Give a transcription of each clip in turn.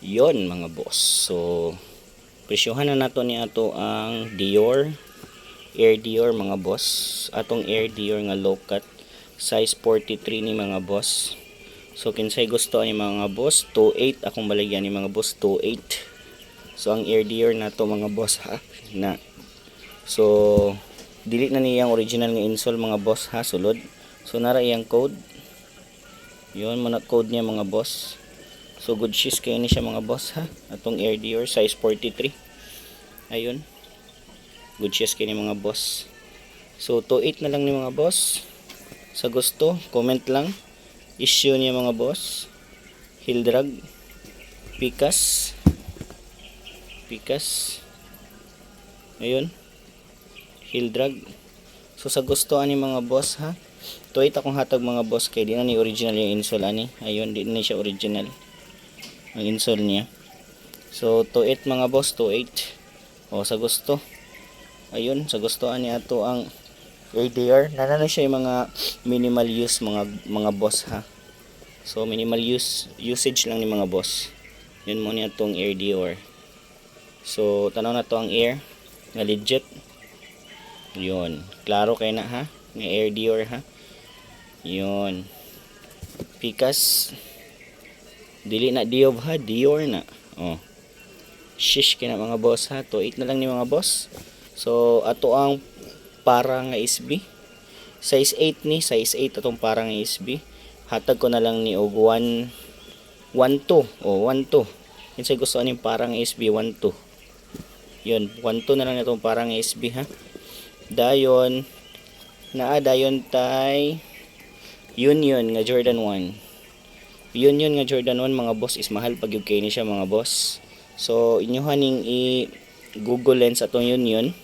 Yon mga boss. So presyohan na nato ni ato ang Dior, Air Dior mga boss. Atong Air Dior nga low cut size 43 ni mga boss. So kinsay gusto ni mga boss, 28 akong baligyan ni mga boss, 28. So ang Air Dior na to mga boss ha na. So dili na niyang original nga insole mga boss ha, sulod. So nara iyang code. Yon man code niya mga boss. So good shoes kayo ni siya mga boss ha. Atong Air Dior size 43. Ayun. Good shoes kayo ni mga boss. So 28 na lang ni mga boss. Sa gusto, comment lang. Issue niya mga boss. Hildrag. Pikas. Ayun. Hildrag. So sa gusto ani mga boss ha. 28 akong hatag mga boss kay di na ni original yung insole ani. Ayun, di na siya original ang insole niya. So 28 mga boss, 28. O sa gusto. Ayun, sa gusto ani ato ang ADR. Nanano siya yung mga minimal use mga boss ha. So minimal usage lang ni mga boss. Yun mo ni atong Air Dior. So tanaw na to ang Air nga legit. Yun, klaro kay na ha, nga Air Dior ha. Yun. Pikas. Dili na Diob ha, Dior na. Oh. Shish kina mga boss ha. 28 na lang ni mga boss. So ato ang parang nga SB. Size 8 ni, size 8 atong parang nga SB. Hatag ko na lang ni og 1 2. Oh, 1 2. Kinsay gusto ani parang SB 1 2. Yun, 1 2 na lang itong parang SB ha. Dayon dayon tay Union nga Jordan 1. Union nga Jordan 1 mga boss is mahal pag yung kay ni siya mga boss. So inyo haning i-Google Lens atong Union.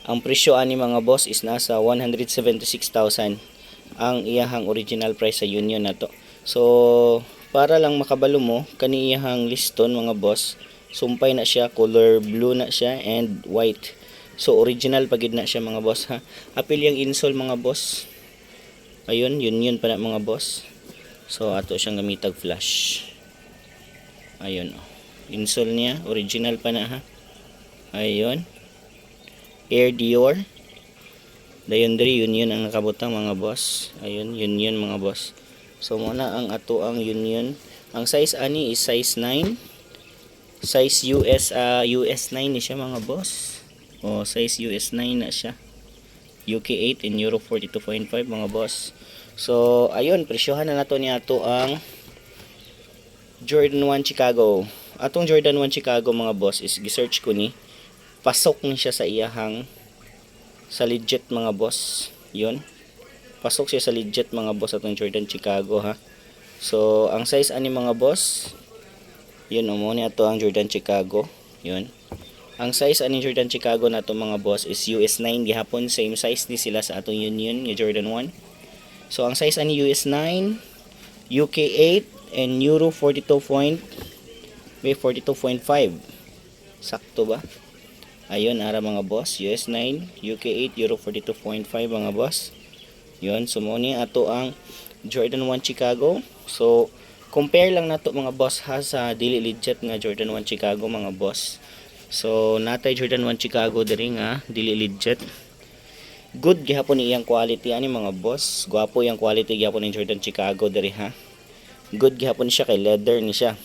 Ang presyo ani mga boss is nasa 176,000 ang iyahang original price sa Union nato. So para lang makabalo mo kani iyahang liston mga boss, sumpay na siya, color blue na siya and white. So original pagid na siya mga boss ha. Apil yang insole mga boss. Ayun, Union pa na mga boss. So ato siyang gamitag flash. Ayun oh. Insole niya, original pa na ha. Ayun. Air Dior. Dayon diri Union ang nakabutang mga boss. Ayun, Union mga boss. So muna ang ato ang Union. Ang size ani is size 9. Size US 9 ni siya mga boss. O size US 9 na siya. UK 8 and Euro 42.5 mga boss. So ayun, presyohan na nato ni ato ang Jordan 1 Chicago. Atong Jordan 1 Chicago mga boss is gi-search ko ni. Pasok ni siya sa iyahang sa legit mga boss. Yun. Pasok siya sa legit mga boss atong Jordan Chicago ha. So ang size ani mga boss, yun mo ni ato ang Jordan Chicago. Yun. Ang size ani Jordan Chicago nato mga boss is US 9 gihapon, same size ni sila sa atong Union nga Jordan 1. So ang size ani US 9, UK 8 and Euro 42.5. Sakto ba? Ayun ara mga boss, US 9, UK 8, Euro 42.5 mga boss. Yun, sumo ni ato ang Jordan 1 Chicago. So compare lang nato mga boss ha sa dili legit nga Jordan 1 Chicago mga boss. So natay Jordan 1 Chicago diri nga dili legit. Good gihapon ni iyang quality ani mga boss. Gwapo iyang quality gihapon ni Jordan Chicago diri ha. Good gihapon siya kay leather ni siya.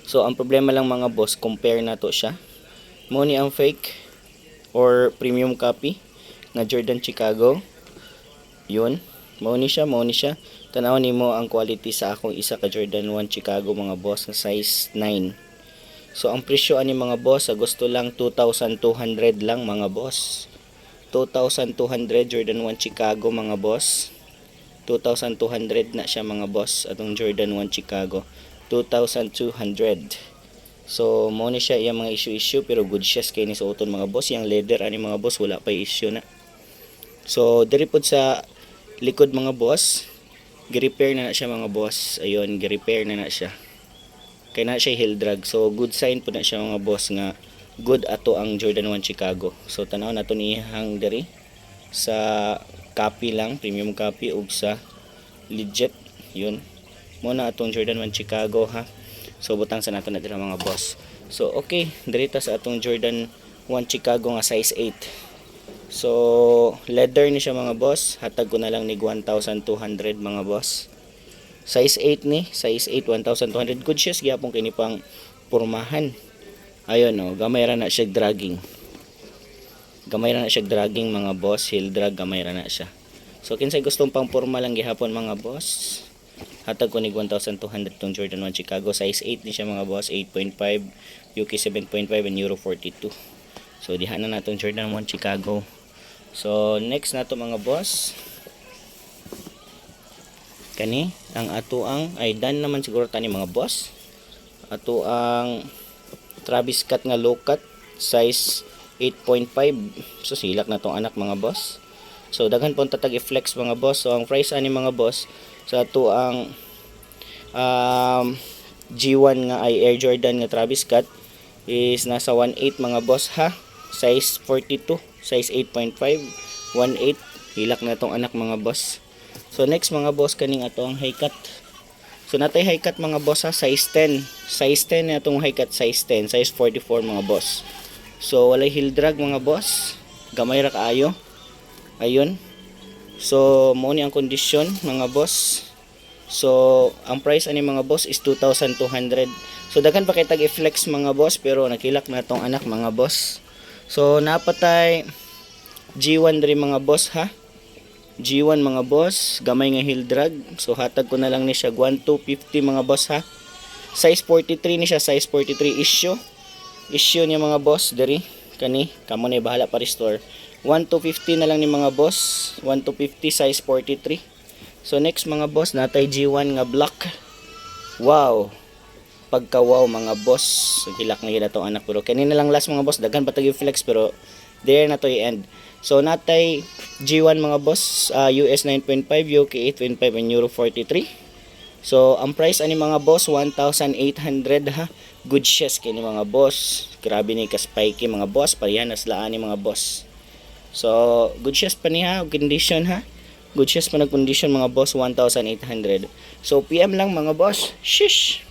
So ang problema lang mga boss, compare nato siya. Mo ni ang fake or premium copy nga Jordan Chicago. Yun, mao ni siya. Tanaw nimo ang quality sa akong isa ka Jordan 1 Chicago mga boss nga size 9. So ang presyo ani mga boss, sa gusto lang 2,200 lang mga boss. 2,200 Jordan 1 Chicago mga boss. 2,200 na siya mga boss atong Jordan 1 Chicago. 2,200. So mo ni siya iyang mga issue pero good shoes kay ni suoton mga boss. Yang leather ani mga boss wala pa issue na. So diri pod sa likod mga boss, gi-repair na siya mga boss. Ayun, gi-repair na siya. Kay na siya heel drag. So good sign po na siya mga boss nga good ato ang Jordan 1 Chicago. So tanaw nato ni hang diri sa copy lang, premium copy ug sa legit. Yun. Muna atong Jordan 1 Chicago ha. So butang sa nato na dira mga boss. So okay, dirita sa atong Jordan 1 Chicago nga size 8. So leather ni siya mga boss, hatag ko na lang ni 1,200 mga boss. Size 8 ni, size 8 1,200. Good shoes gyapon kini pang pormahan. Ayun oh, gamay ra na siya dragging. Gamay ra na siya dragging mga boss, heel drag gamay ra na siya. So kinsay gustong pang porma lang gihapon mga boss, hatag ko ni 1,200 tong Jordan 1 Chicago. Size 8 ni siya mga boss, 8.5, UK 7.5 and Euro 42. So diha na natong Jordan 1 Chicago. So next nato mga boss, kani ang ato ang ay dan naman siguro tani mga boss. Ato ang Travis Scott nga low cut, size 8.5. So silak na tong anak mga boss. So daghan pong tatag i-flex mga boss. So ang price ani mga boss sa ato ang G1 nga ay Air Jordan nga Travis Scott is nasa 1.8 mga boss ha. Size 42, size 8.5, 1.8. Hilak na tong anak mga boss. So next mga boss kaning ato ang high cut. So natay high cut mga boss ha, size 10. Size 10 na itong high cut, size 10, size 44 mga boss. So walay heel drag mga boss, gamay ra kaayo. Ayun. So mo ni ang kondisyon mga boss. So ang price ani mga boss is 2,200. So daghan pa kay tag i-flex mga boss, pero nakilak na tong anak mga boss. So napatay G1 diri mga boss ha. G1 mga boss, gamay nga heel drag. So hatag ko na lang ni siya 1,250 mga boss ha. Size 43 ni siya, size 43 issue. Issue niya mga boss diri kani, kamo na bahala pa restore. 1,250 na lang ni mga boss, 1,250 size 43. So next mga boss, natay G1 nga black. Wow. Pagka wow mga boss, hilak na gid atong anak, pero kanina lang last mga boss, daghan pa tag flex pero there na to i-end. So natay G1 mga boss, US 9.5, UK 8.5 and Euro 43. So ang price ani mga boss 1,800 ha. Good shoes kini mga boss. Grabe ni ka spiky mga boss, parehas laan ni mga boss. So good shoes pa niya, condition ha. Good shoes pa nag condition mga boss, 1,800. So PM lang mga boss. Shish.